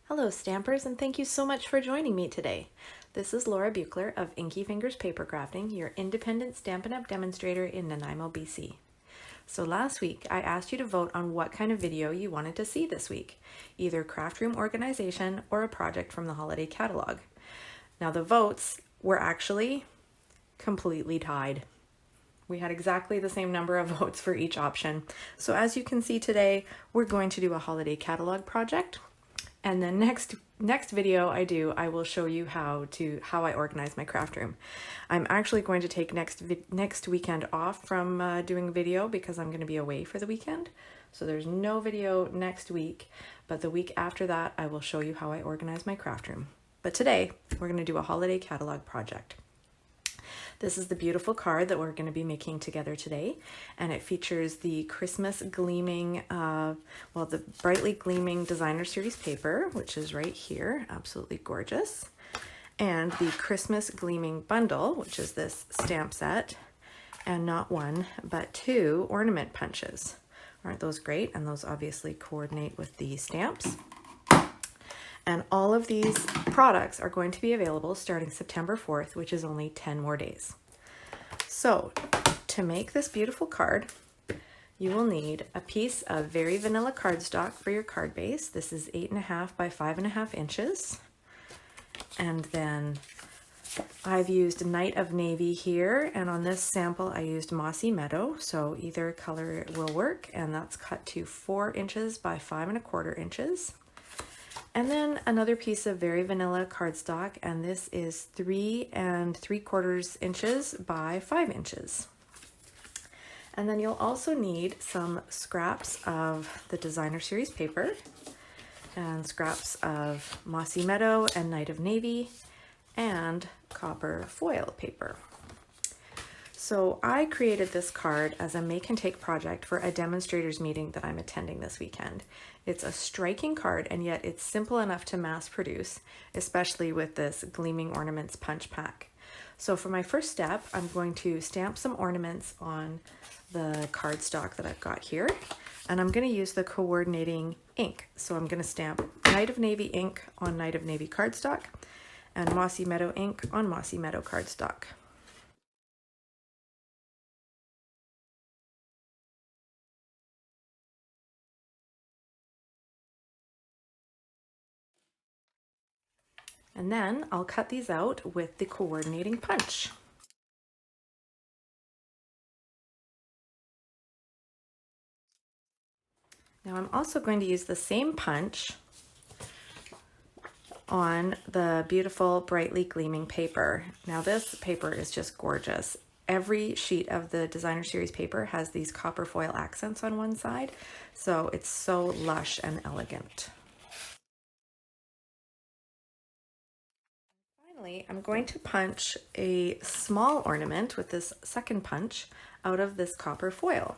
Hello Stampers, and thank you so much for joining me today. This is Laura Buechler of Inky Fingers Papercrafting, your independent Stampin' Up! Demonstrator in Nanaimo, BC. So last week I asked you to vote on what kind of video you wanted to see this week, either craft room organization or a project from the holiday catalog. Now the votes were actually completely tied. We had exactly the same number of votes for each option. So as you can see today, we're going to do a holiday catalog project. And then next video I will show you how I organize my craft room. I'm actually going to take next weekend off from doing video because I'm going to be away for the weekend. So there's no video next week, but the week after that I will show you how I organize my craft room. But today we're going to do a holiday catalog project. This is the beautiful card that we're going to be making together today, and it features the Christmas Gleaming, the Brightly Gleaming Designer Series paper, which is right here, absolutely gorgeous, and the Christmas Gleaming bundle, which is this stamp set, and not one, but two ornament punches. Aren't those great? And those obviously coordinate with the stamps. And all of these products are going to be available starting September 4th, which is only 10 more days. So to make this beautiful card, you will need a piece of very vanilla cardstock for your card base. This is 8.5 by 5.5 inches. And then I've used Night of Navy here, and on this sample I used Mossy Meadow, so either color will work, and that's cut to 4 inches by 5.25 inches. And then another piece of very vanilla cardstock, and this is 3 3/4 inches by 5 inches. And then you'll also need some scraps of the Designer Series paper and scraps of Mossy Meadow and Night of Navy and copper foil paper. So I created this card as a make and take project for a demonstrators meeting that I'm attending this weekend. It's a striking card, and yet it's simple enough to mass produce, especially with this Gleaming Ornaments punch pack. So for my first step, I'm going to stamp some ornaments on the cardstock that I've got here, and I'm going to use the coordinating ink. So I'm going to stamp Night of Navy ink on Night of Navy cardstock and Mossy Meadow ink on Mossy Meadow cardstock. And then I'll cut these out with the coordinating punch. Now I'm also going to use the same punch on the beautiful brightly gleaming paper. Now this paper is just gorgeous. Every sheet of the Designer Series paper has these copper foil accents on one side, so it's so lush and elegant. Finally, I'm going to punch a small ornament with this second punch out of this copper foil.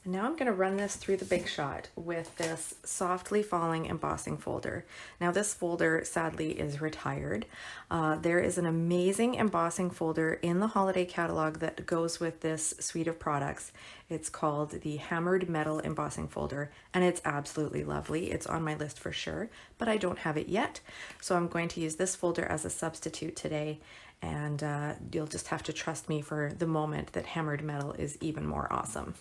And now I'm going to run this through the Big Shot with this softly falling embossing folder. Now this folder sadly is retired. There is an amazing embossing folder in the holiday catalog that goes with this suite of products. It's called the Hammered Metal Embossing Folder, and it's absolutely lovely. It's on my list for sure, but I don't have it yet. So I'm going to use this folder as a substitute today, and you'll just have to trust me for the moment that hammered metal is even more awesome.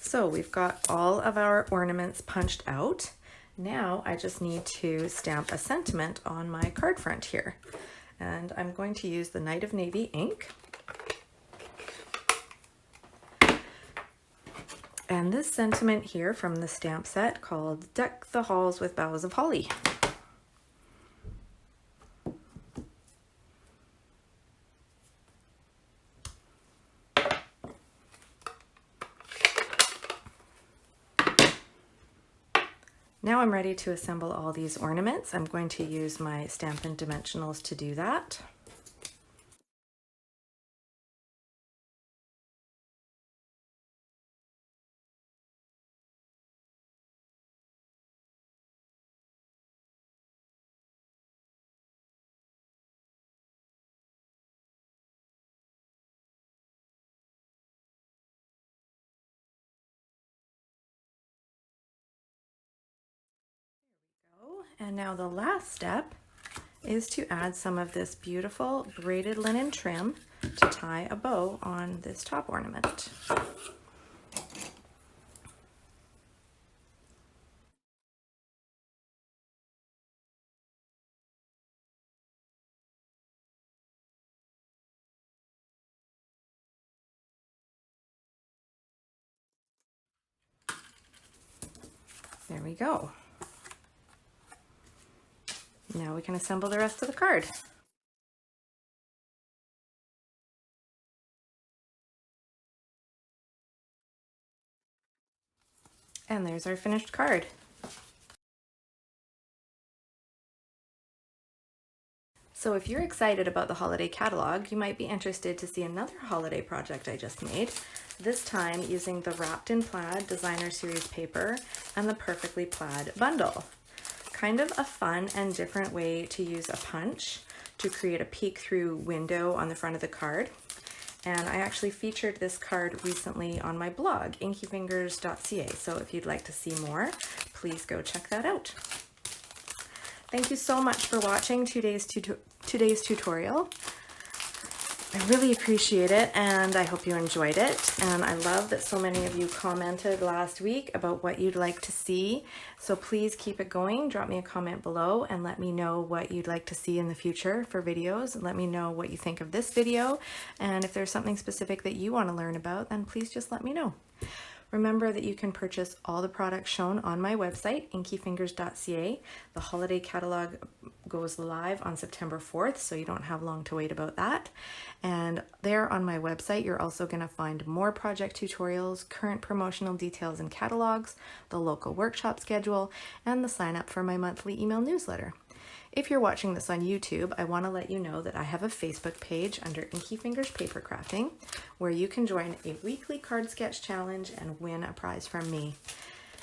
So we've got all of our ornaments punched out. Now I just need to stamp a sentiment on my card front here. And I'm going to use the Night of Navy ink. And this sentiment here from the stamp set called Deck the Halls with Boughs of Holly. Now I'm ready to assemble all these ornaments. I'm going to use my Stampin' Dimensionals to do that. And now the last step is to add some of this beautiful braided linen trim to tie a bow on this top ornament. There we go. Now we can assemble the rest of the card. And there's our finished card. So if you're excited about the holiday catalog, you might be interested to see another holiday project I just made, this time using the Wrapped in Plaid Designer Series paper and the Perfectly Plaid bundle. Kind of a fun and different way to use a punch to create a peek-through window on the front of the card. And I actually featured this card recently on my blog, inkyfingers.ca, so if you'd like to see more, please go check that out. Thank you so much for watching today's tutorial. I really appreciate it, and I hope you enjoyed it. And I love that so many of you commented last week about what you'd like to see. So please keep it going. Drop me a comment below and let me know what you'd like to see in the future for videos. And let me know what you think of this video. And if there's something specific that you want to learn about, then please just let me know. Remember that you can purchase all the products shown on my website, inkyfingers.ca. The holiday catalog goes live on September 4th, so you don't have long to wait about that. And there on my website, you're also going to find more project tutorials, current promotional details and catalogs, the local workshop schedule, and the sign up for my monthly email newsletter. If you're watching this on YouTube, I want to let you know that I have a Facebook page under Inky Fingers Papercrafting, where you can join a weekly card sketch challenge and win a prize from me.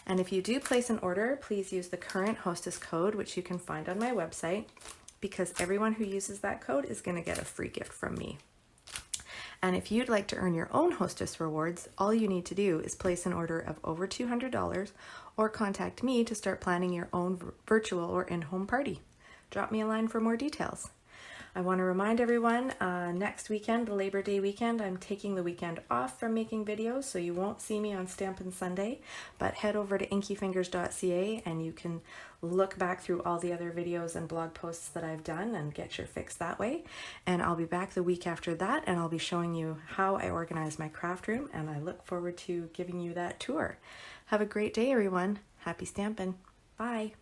And if you do place an order, please use the current Hostess code, which you can find on my website, because everyone who uses that code is going to get a free gift from me. And if you'd like to earn your own Hostess rewards, all you need to do is place an order of over $200 or contact me to start planning your own virtual or in-home party. Drop me a line for more details. I want to remind everyone, next weekend, the Labor Day weekend, I'm taking the weekend off from making videos, so you won't see me on Stampin' Sunday, but head over to inkyfingers.ca and you can look back through all the other videos and blog posts that I've done and get your fix that way. And I'll be back the week after that, and I'll be showing you how I organize my craft room, and I look forward to giving you that tour. Have a great day, everyone. Happy stampin'. Bye.